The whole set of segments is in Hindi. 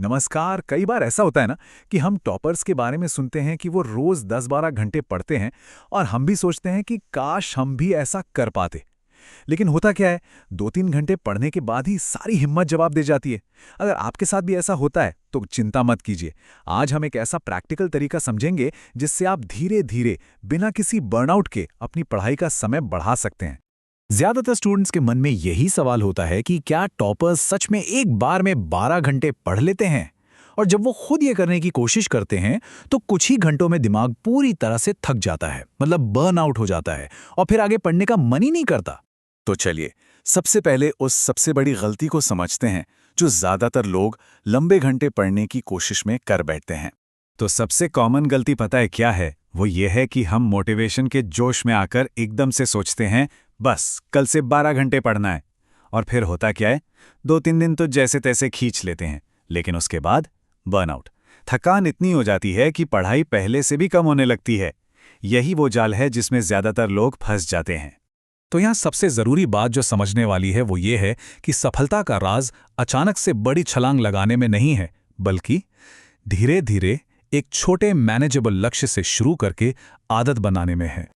नमस्कार। कई बार ऐसा होता है ना कि हम टॉपर्स के बारे में सुनते हैं कि वो रोज 10-12 घंटे पढ़ते हैं और हम भी सोचते हैं कि काश हम भी ऐसा कर पाते। लेकिन होता क्या है, 2-3 घंटे पढ़ने के बाद ही सारी हिम्मत जवाब दे जाती है। अगर आपके साथ भी ऐसा होता है तो चिंता मत कीजिए। आज हम एक ऐसा प्रैक्टिकल तरीका समझेंगे जिससे आप धीरे-धीरे बिना किसी बर्नआउट के अपनी पढ़ाई का समय बढ़ा सकते हैं। ज्यादातर स्टूडेंट्स के मन में यही सवाल होता है कि क्या टॉपर्स सच में एक बार में 12 घंटे पढ़ लेते हैं? और जब वो खुद ये करने की कोशिश करते हैं तो कुछ ही घंटों में दिमाग पूरी तरह से थक जाता है, मतलब बर्न आउट हो जाता है और फिर आगे पढ़ने का मन ही नहीं करता। तो चलिए, सबसे पहले उस सबसे बड़ी गलती को समझते हैं जो ज्यादातर लोग लंबे घंटे पढ़ने की कोशिश में कर बैठते हैं। तो सबसे कॉमन गलती पता है क्या है? वो ये है कि हम मोटिवेशन के जोश में आकर एकदम से सोचते हैं बस कल से 12 घंटे पढ़ना है। और फिर होता क्या है, 2-3 दिन तो जैसे तैसे खींच लेते हैं, लेकिन उसके बाद बर्नआउट, थकान इतनी हो जाती है कि पढ़ाई पहले से भी कम होने लगती है। यही वो जाल है जिसमें ज्यादातर लोग फंस जाते हैं। तो यहाँ सबसे जरूरी बात जो समझने वाली है वो ये है कि सफलता का राज अचानक से बड़ी छलांग लगाने में नहीं है, बल्कि धीरे धीरे एक छोटे मैनेजेबल लक्ष्य से शुरू करके आदत बनाने में है।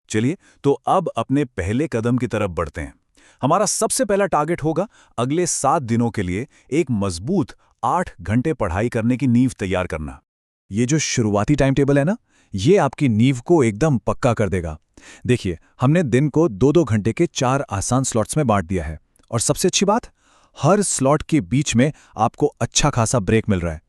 चलिए, तो अब अपने पहले कदम की तरफ बढ़ते हैं। हमारा सबसे पहला टारगेट होगा अगले 7 दिनों के लिए एक मजबूत 8 घंटे पढ़ाई करने की नींव तैयार करना। ये जो शुरुआती टाइम टेबल है ना, ये आपकी नींव को एकदम पक्का कर देगा। देखिए, हमने दिन को 2-2 घंटे के 4 आसान स्लॉट्स में बांट दिया है, और सबसे अच्छी बात, हर स्लॉट के बीच में आपको अच्छा खासा ब्रेक मिल रहा है।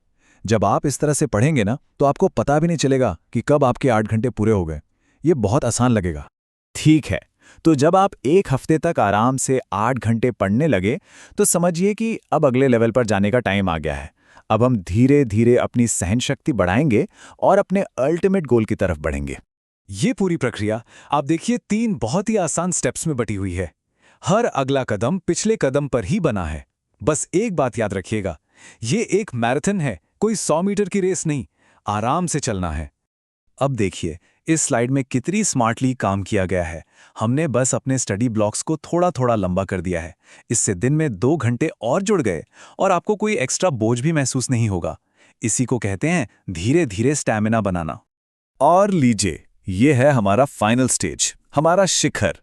जब आप इस तरह से पढ़ेंगे ना, तो आपको पता भी नहीं चलेगा कि कब आपके 8 घंटे पूरे हो गए। ये बहुत आसान लगेगा। ठीक है, तो जब आप एक हफ्ते तक आराम से 8 घंटे पढ़ने लगे तो समझिए कि अब अगले लेवल पर जाने का टाइम आ गया है। अब हम धीरे धीरे अपनी सहनशक्ति बढ़ाएंगे और अपने अल्टीमेट गोल की तरफ बढ़ेंगे। ये पूरी प्रक्रिया आप देखिए 3 बहुत ही आसान स्टेप्स में बटी हुई है। हर अगला कदम पिछले कदम पर ही बना है। बस एक बात याद रखिएगा, ये एक मैराथन है, कोई 100 मीटर की रेस नहीं। आराम से चलना है। अब देखिए, इस स्लाइड में कितनी स्मार्टली काम किया गया है। हमने बस अपने स्टडी ब्लॉक्स को थोड़ा थोड़ा लंबा कर दिया है। इससे दिन में 2 घंटे और जुड़ गए और आपको कोई एक्स्ट्रा बोझ भी महसूस नहीं होगा। इसी को कहते हैं धीरे धीरे स्टैमिना बनाना। और लीजिए, ये है हमारा फाइनल स्टेज, हमारा शिखर।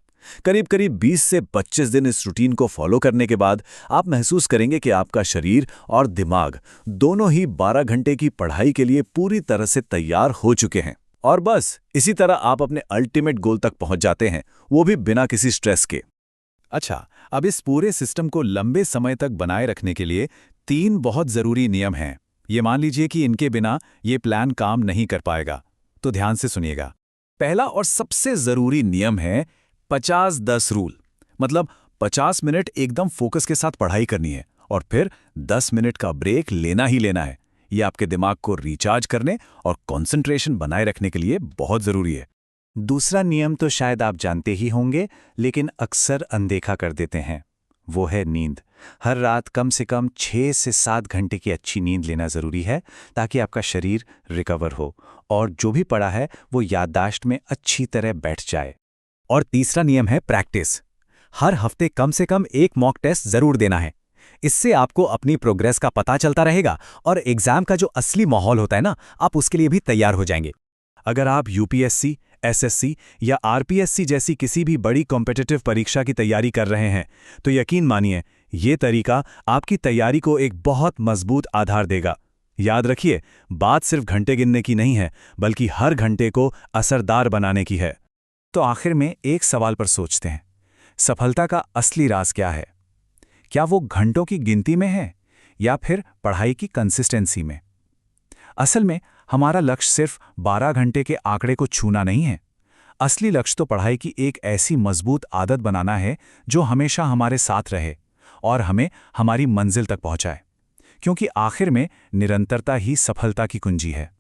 करीब करीब 20 से 25 दिन इस रूटीन को फॉलो करने के बाद आप महसूस करेंगे कि आपका शरीर और दिमाग दोनों ही 12 घंटे की पढ़ाई के लिए पूरी तरह से तैयार हो चुके हैं। और बस इसी तरह आप अपने अल्टीमेट गोल तक पहुंच जाते हैं, वो भी बिना किसी स्ट्रेस के। अच्छा, अब इस पूरे सिस्टम को लंबे समय तक बनाए रखने के लिए 3 बहुत जरूरी नियम हैं। ये मान लीजिए कि इनके बिना ये प्लान काम नहीं कर पाएगा। तो ध्यान से सुनिएगा। पहला और सबसे जरूरी नियम है 50-10 रूल। मतलब 50 मिनट एकदम फोकस के साथ पढ़ाई करनी है और फिर 10 मिनट का ब्रेक लेना ही लेना है। ये आपके दिमाग को रिचार्ज करने और कंसंट्रेशन बनाए रखने के लिए बहुत जरूरी है। दूसरा नियम तो शायद आप जानते ही होंगे, लेकिन अक्सर अनदेखा कर देते हैं। वो है नींद। हर रात कम से कम 6 से 7 घंटे की अच्छी नींद लेना जरूरी है, ताकि आपका शरीर रिकवर हो और जो भी पढ़ा है वो याददाश्त में अच्छी तरह बैठ जाए। और तीसरा नियम है प्रैक्टिस। हर हफ्ते कम से कम एक मॉक टेस्ट जरूर देना है। इससे आपको अपनी प्रोग्रेस का पता चलता रहेगा और एग्जाम का जो असली माहौल होता है ना, आप उसके लिए भी तैयार हो जाएंगे। अगर आप यूपीएससी, एसएससी या आरपीएससी जैसी किसी भी बड़ी कॉम्पिटिटिव परीक्षा की तैयारी कर रहे हैं, तो यकीन मानिए ये तरीका आपकी तैयारी को एक बहुत मजबूत आधार देगा। याद रखिए, बात सिर्फ घंटे गिनने की नहीं है, बल्कि हर घंटे को असरदार बनाने की है। तो आखिर में एक सवाल पर सोचते हैं, सफलता का असली राज क्या है? क्या वो घंटों की गिनती में है या फिर पढ़ाई की कंसिस्टेंसी में? असल में हमारा लक्ष्य सिर्फ 12 घंटे के आंकड़े को छूना नहीं है। असली लक्ष्य तो पढ़ाई की एक ऐसी मजबूत आदत बनाना है जो हमेशा हमारे साथ रहे और हमें हमारी मंजिल तक पहुंचाए। क्योंकि आखिर में निरंतरता ही सफलता की कुंजी है।